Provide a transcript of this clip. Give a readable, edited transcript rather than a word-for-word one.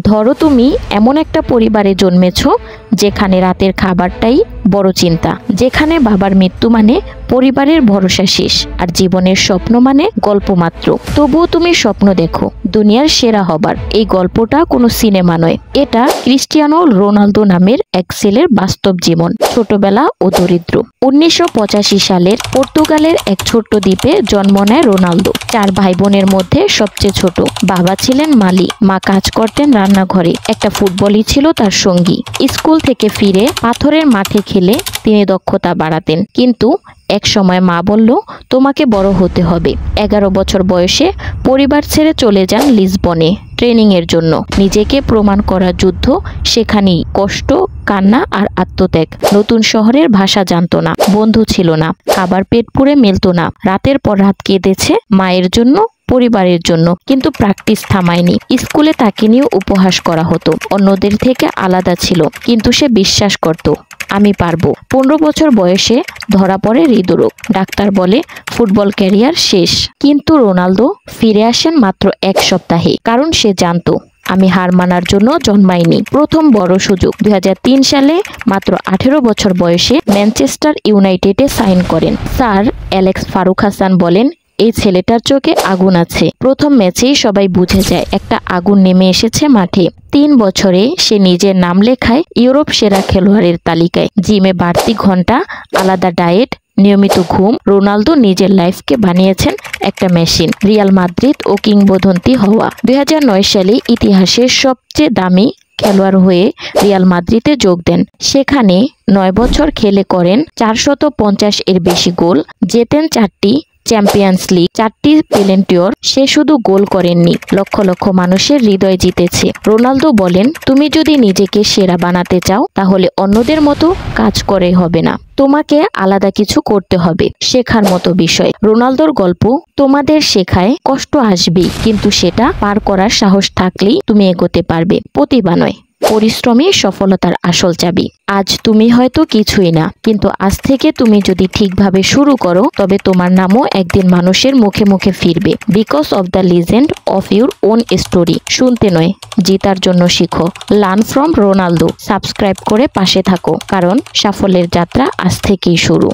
ধরো তুমি এমন একটা পরিবারে জন্মেছ যেখানে রাতের খাবারটাই বড় চিন্তা, যেখানে বাবার মৃত্যু মানে পরিবারের ভরসা শেষ, আর জীবনের স্বপ্ন মানে গল্প মাত্র। তবুও তুমি স্বপ্ন দেখো দুনিয়ার সেরা হবার। এই গল্পটা কোনো সিনেমা নয়, এটা ক্রিস্টিয়ানো রোনালদো নামের এক ছেলের বাস্তব জীবন, ছোটবেলা ও দরিদ্র। 1985 সালের পর্তুগালের এক ছোট্ট দ্বীপে জন্ম নেয় রোনালদো। 4 ভাই বোনের মধ্যে সবচেয়ে ছোট। বাবা ছিলেন মালি, মা কাজ করতেন রান্নাঘরে, একটা ফুটবলই ছিল তার সঙ্গী। স্কুল থেকে ফিরে পাথরের মাঠে খেলে তিনি দক্ষতা বাড়াতেন, কিন্তু এক সময় মা বলল, তোমাকে বড় হতে হবে। 11 বছর বয়সে পরিবার ছেড়ে চলে যান লিসবনে ট্রেনিং এর জন্য। নিজেকে প্রমাণ করার যুদ্ধ, সেখানেই কষ্ট, কান্না আর আত্মত্যাগ। নতুন শহরের ভাষা জানতো না, বন্ধু ছিল না, খাবার পেট পুরে মিলতো না। রাতের পর রাত কেঁদেছে মায়ের জন্য, পরিবারের জন্য, কিন্তু প্র্যাকটিস থামায়নি। স্কুলে তাকে নিয়ে উপহাস করা হতো, অন্যদের থেকে আলাদা ছিল, কিন্তু সে বিশ্বাস করত আমি পারবো। 15 বছর বয়সে ধরা পড়ে হৃদরোগ। ডাক্তার বলে ফুটবল ক্যারিয়ার শেষ। কিন্তু রোনালদো ফিরে আসেন মাত্র 1 সপ্তাহে, কারণ সে জানতো আমি হার মানার জন্য জন্মাইনি। প্রথম বড় সুযোগ 2003 সালে মাত্র 18 বছর বয়সে ম্যানচেস্টার ইউনাইটেডে সাইন করেন। স্যার অ্যালেক্স ফারুক হাসান বলেন, এই ছেলেটার চোখে আগুন আছে। প্রথম ম্যাচেই সবাই বুঝে যায় একটা আগুন নেমে এসেছে মাঠে। 3 বছরে সে নিজের নাম লেখায় ইউরোপ সেরা খেলোয়াড়ের তালিকায়। জিমে বাড়তি ঘন্টা, আলাদা ডায়েট, নিয়মিত ঘুম। রোনালদো নিজের লাইফকে বানিয়েছেন একটা মেশিন, রিয়াল মাদ্রিদ ও কিংবদন্তি হওয়া। 2009 সালে ইতিহাসের সবচেয়ে দামি খেলোয়াড় হয়ে রিয়াল মাদ্রিদে যোগ দেন। সেখানে 9 বছর খেলে করেন 450 এর বেশি গোল, জেতেন 4টি চ্যাম্পিয়ন্স লিগ, 4টি পেলেন্টিয়র। সে শুধু গোল করেননি, লক্ষ লক্ষ মানুষের হৃদয় জিতেছে। রোনালদো বলেন, তুমি যদি নিজেকে সেরা বানাতে চাও তাহলে অন্যদের মতো কাজ করে হবে না, তোমাকে আলাদা কিছু করতে হবে। শেখার মতো বিষয়। রোনালদোর গল্প তোমাদের শেখায় কষ্ট আসবেই, কিন্তু সেটা পার করার সাহস থাকলেই তুমি এগোতে পারবে। প্রতিভা নয়, পরিশ্রমী সফলতার আসল চাবি। আজ তুমি হয়তো কিছুই না, কিন্তু আজ থেকে তুমি যদি ঠিকভাবে শুরু করো, তবে তোমার নামও একদিন মানুষের মুখে মুখে ফিরবে। Because of the legend of your own story. শুনতে নয়, জিতার জন্য শিখো। Learn from Ronaldo. সাবস্ক্রাইব করে পাশে থাকো, কারণ সাফল্যের যাত্রা আজ থেকেই শুরু।